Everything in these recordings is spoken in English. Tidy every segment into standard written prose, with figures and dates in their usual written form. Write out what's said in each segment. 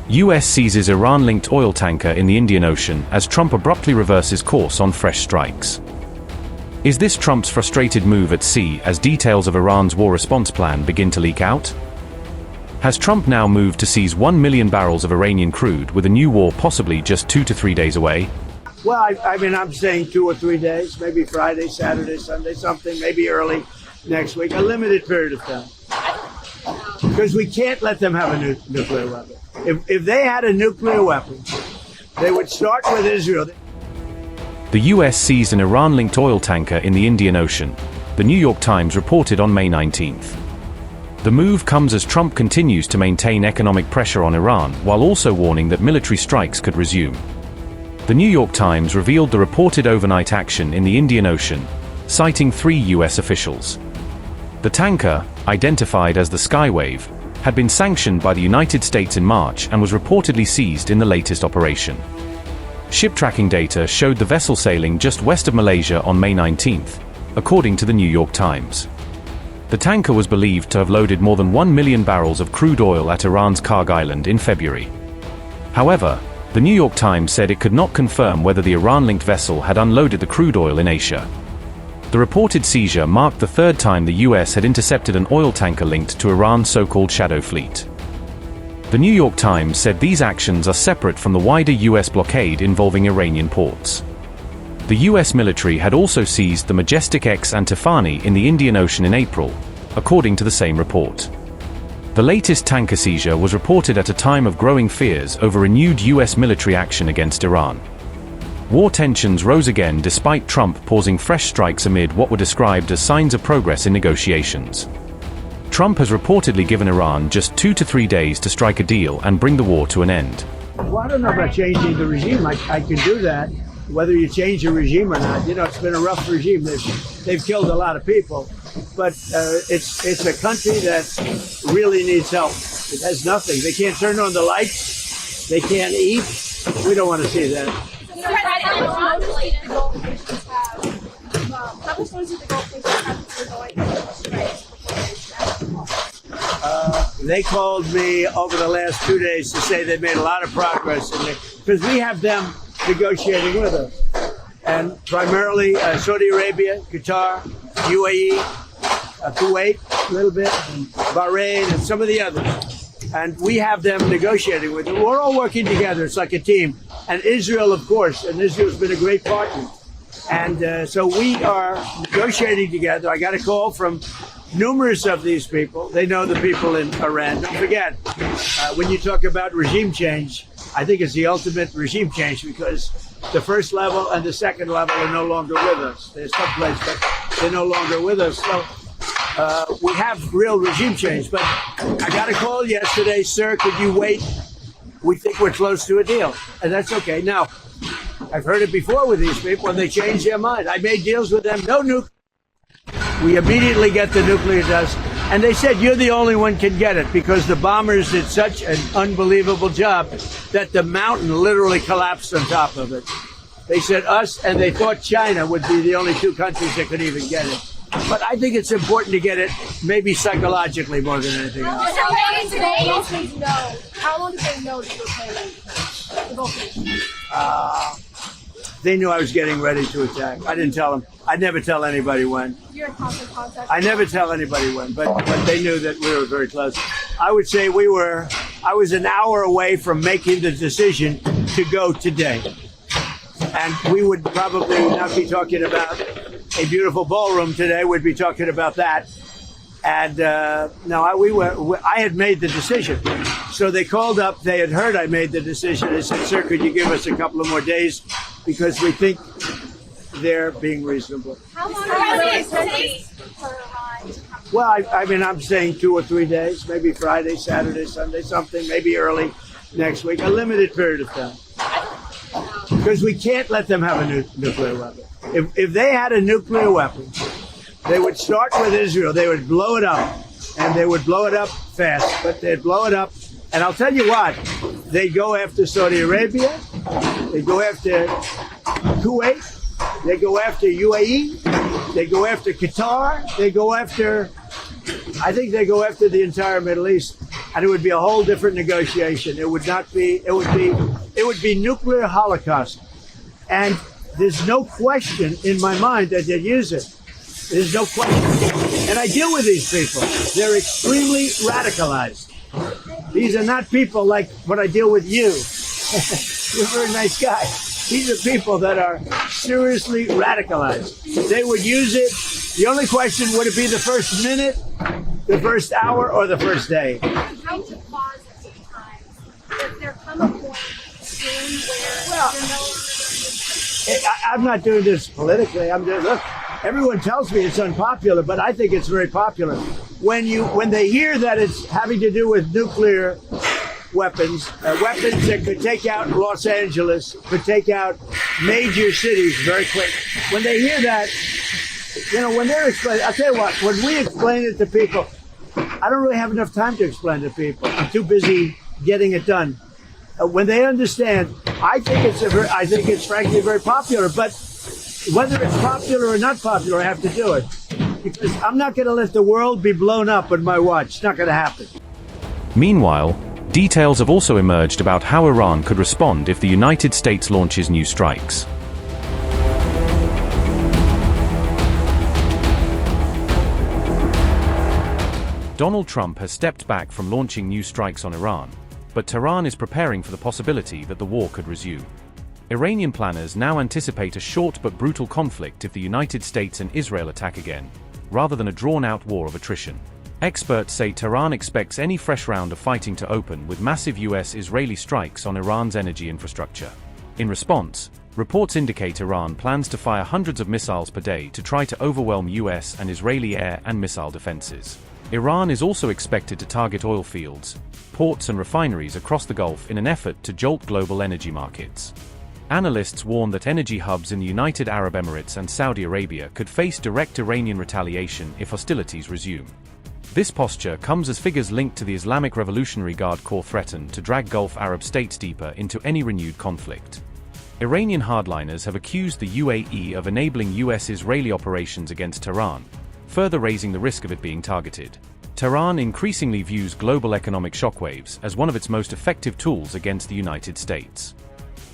US seizes Iran-linked oil tanker in the Indian Ocean as Trump abruptly reverses course on fresh strikes. Is this Trump's frustrated move at sea as details of Iran's war response plan begin to leak out? Has Trump now moved to seize 1 million barrels of Iranian crude with a new war possibly just 2 to 3 days away? Well, I'm saying 2 or 3 days, maybe Friday, Saturday, Sunday, something, maybe early next week, a limited period of time. Because we can't let them have a nuclear weapon. If they had a nuclear weapon, they would start with Israel. The US seized an Iran-linked oil tanker in the Indian Ocean, the New York Times reported on May 19th. The move comes as Trump continues to maintain economic pressure on Iran while also warning that military strikes could resume. The New York Times revealed the reported overnight action in the Indian Ocean, citing 3 US officials. The tanker, identified as the Skywave, had been sanctioned by the United States in March and was reportedly seized in the latest operation. Ship tracking data showed the vessel sailing just west of Malaysia on May 19th, according to the New York Times. The tanker was believed to have loaded more than 1 million barrels of crude oil at Iran's Kharg island in February. However, the New York Times said it could not confirm whether the Iran-linked vessel had unloaded the crude oil in Asia. The reported seizure marked the 3rd time the US had intercepted an oil tanker linked to Iran's so-called shadow fleet. The New York Times said these actions are separate from the wider US blockade involving Iranian ports. The US military had also seized the Majestic X and Tiffany in the Indian Ocean in April, according to the same report. The latest tanker seizure was reported at a time of growing fears over renewed US military action against Iran. War tensions rose again despite Trump pausing fresh strikes amid what were described as signs of progress in negotiations. Trump has reportedly given Iran just 2 to 3 days to strike a deal and bring the war to an end. Well, I don't know about changing the regime. I can do that, whether you change the regime or not. You know, it's been a rough regime. They've killed a lot of people. But it's a country that really needs help. It has nothing. They can't turn on the lights. They can't eat. We don't want to see that. They called me over the last 2 days to say they made a lot of progress because we have them negotiating with us, and primarily Saudi Arabia, Qatar, UAE, Kuwait, a little bit, and Bahrain, and some of the others. And we have them negotiating with them. We're all working together. It's like a team. And Israel, of course, and Israel's been a great partner. And so we are negotiating together. I got a call from numerous of these people. They know the people in Iran. Don't forget, when you talk about regime change, I think it's the ultimate regime change because the first level and the second level are no longer with us. They're someplace, but they're no longer with us. So we have real regime change. But I got a call yesterday, sir, could you wait? We think we're close to a deal. And that's okay. Now, I've heard it before with these people, and they change their mind. I made deals with them, no nuclear. We immediately get the nuclear dust. And they said, you're the only one can get it because the bombers did such an unbelievable job that the mountain literally collapsed on top of it. They said us, and they thought China would be the only 2 countries that could even get it. But I think it's important to get it, maybe psychologically more than anything else. How long did they know that you were planning? They knew I was getting ready to attack. I didn't tell them. I never tell anybody when. You're in constant contact. I never tell anybody when, but they knew that we were very close. I would say I was an hour away from making the decision to go today. And we would probably not be talking about a beautiful ballroom today. We'd be talking about that. And no, I had made the decision. So they called up. They had heard I made the decision. They said, sir, could you give us a couple of more days? Because we think they're being reasonable. How long does it take for Iran to come? Well, I'm saying 2 or 3 days, maybe Friday, Saturday, Sunday, something, maybe early next week, a limited period of time. Because we can't let them have a nuclear weapon. If they had a nuclear weapon, they would start with Israel. They would blow it up, and they would blow it up fast, but they'd blow it up. And I'll tell you what, they go after Saudi Arabia, they go after Kuwait, they go after UAE, they go after Qatar, I think they go after the entire Middle East. and it would be a whole different negotiation. It would not be. It would be nuclear holocaust, and there's no question in my mind that they'd use it. There's no question. And I deal with these people. They're extremely radicalized. These are not people like when I deal with you. You're a very nice guy. These are people that are seriously radicalized. They would use it. The only question, would it be the first minute, the first hour, or the first day? I'm trying to pause at some times. Does there come a point soon where you're no longer... I'm not doing this politically. I'm just, look, everyone tells me it's unpopular, but I think it's very popular. When they hear that it's having to do with nuclear weapons that could take out Los Angeles, could take out major cities very quick. When they hear that, when they're explaining, I'll tell you what, when we explain it to people, I don't really have enough time to explain to people. I'm too busy getting it done. When they understand, I think it's frankly very popular, but whether it's popular or not popular, I have to do it. Because I'm not going to let the world be blown up on my watch. It's not going to happen. Meanwhile, details have also emerged about how Iran could respond if the United States launches new strikes. Donald Trump has stepped back from launching new strikes on Iran, but Tehran is preparing for the possibility that the war could resume. Iranian planners now anticipate a short but brutal conflict if the United States and Israel attack again, rather than a drawn-out war of attrition. Experts say Tehran expects any fresh round of fighting to open with massive US-Israeli strikes on Iran's energy infrastructure. In response, reports indicate Iran plans to fire hundreds of missiles per day to try to overwhelm US and Israeli air and missile defenses. Iran is also expected to target oil fields, ports and refineries across the Gulf in an effort to jolt global energy markets. Analysts warn that energy hubs in the United Arab Emirates and Saudi Arabia could face direct Iranian retaliation if hostilities resume. This posture comes as figures linked to the Islamic Revolutionary Guard Corps threaten to drag Gulf Arab states deeper into any renewed conflict. Iranian hardliners have accused the UAE of enabling US-Israeli operations against Tehran, further raising the risk of it being targeted. Tehran increasingly views global economic shockwaves as one of its most effective tools against the United States.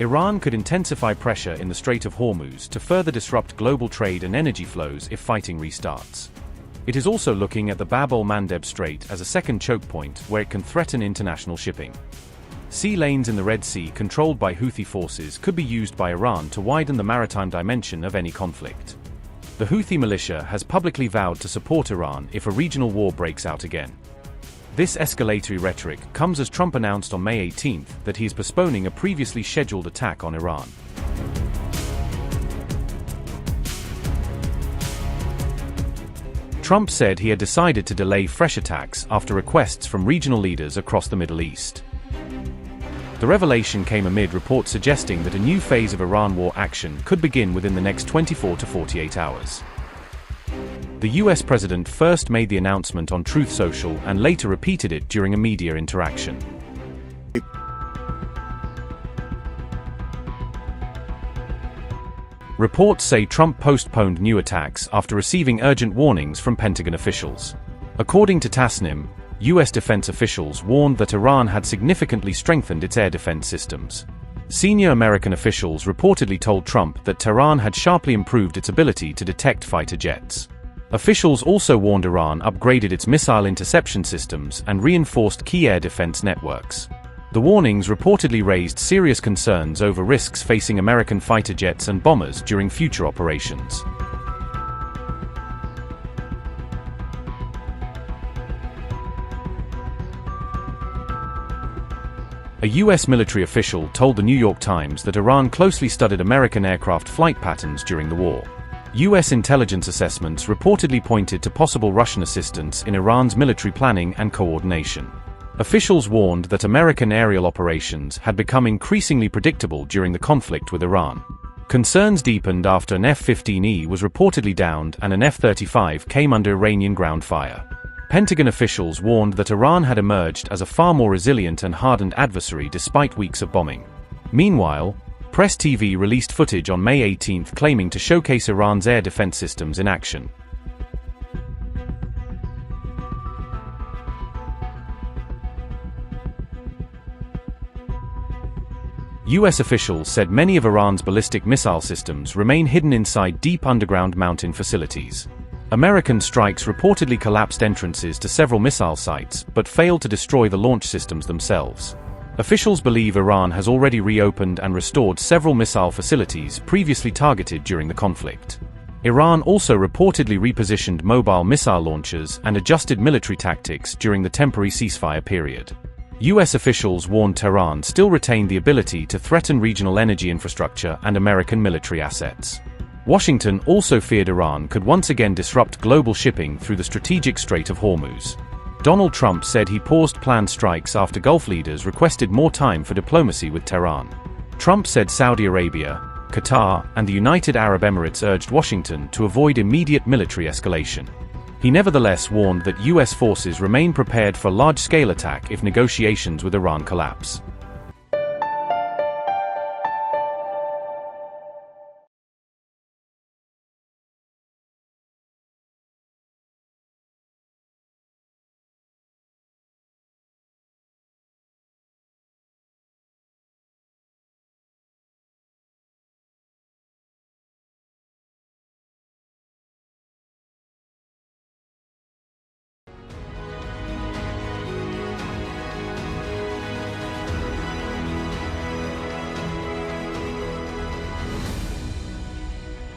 Iran could intensify pressure in the Strait of Hormuz to further disrupt global trade and energy flows if fighting restarts. It is also looking at the Bab el-Mandeb Strait as a second choke point where it can threaten international shipping. Sea lanes in the Red Sea controlled by Houthi forces could be used by Iran to widen the maritime dimension of any conflict. The Houthi militia has publicly vowed to support Iran if a regional war breaks out again. This escalatory rhetoric comes as Trump announced on May 18 that he is postponing a previously scheduled attack on Iran. Trump said he had decided to delay fresh attacks after requests from regional leaders across the Middle East. The revelation came amid reports suggesting that a new phase of Iran war action could begin within the next 24 to 48 hours. The US president first made the announcement on Truth Social and later repeated it during a media interaction. Reports say Trump postponed new attacks after receiving urgent warnings from Pentagon officials. According to Tasnim, US defense officials warned that Iran had significantly strengthened its air defense systems. Senior American officials reportedly told Trump that Tehran had sharply improved its ability to detect fighter jets. Officials also warned Iran upgraded its missile interception systems and reinforced key air defense networks. The warnings reportedly raised serious concerns over risks facing American fighter jets and bombers during future operations. A US military official told the New York Times that Iran closely studied American aircraft flight patterns during the war. US intelligence assessments reportedly pointed to possible Russian assistance in Iran's military planning and coordination. Officials warned that American aerial operations had become increasingly predictable during the conflict with Iran. Concerns deepened after an F-15E was reportedly downed and an F-35 came under Iranian ground fire. Pentagon officials warned that Iran had emerged as a far more resilient and hardened adversary despite weeks of bombing. Meanwhile, Press TV released footage on May 18 claiming to showcase Iran's air defense systems in action. US officials said many of Iran's ballistic missile systems remain hidden inside deep underground mountain facilities. American strikes reportedly collapsed entrances to several missile sites, but failed to destroy the launch systems themselves. Officials believe Iran has already reopened and restored several missile facilities previously targeted during the conflict. Iran also reportedly repositioned mobile missile launchers and adjusted military tactics during the temporary ceasefire period. US officials warned Tehran still retained the ability to threaten regional energy infrastructure and American military assets. Washington also feared Iran could once again disrupt global shipping through the strategic Strait of Hormuz. Donald Trump said he paused planned strikes after Gulf leaders requested more time for diplomacy with Tehran. Trump said Saudi Arabia, Qatar, and the United Arab Emirates urged Washington to avoid immediate military escalation. He nevertheless warned that US forces remain prepared for a large-scale attack if negotiations with Iran collapse.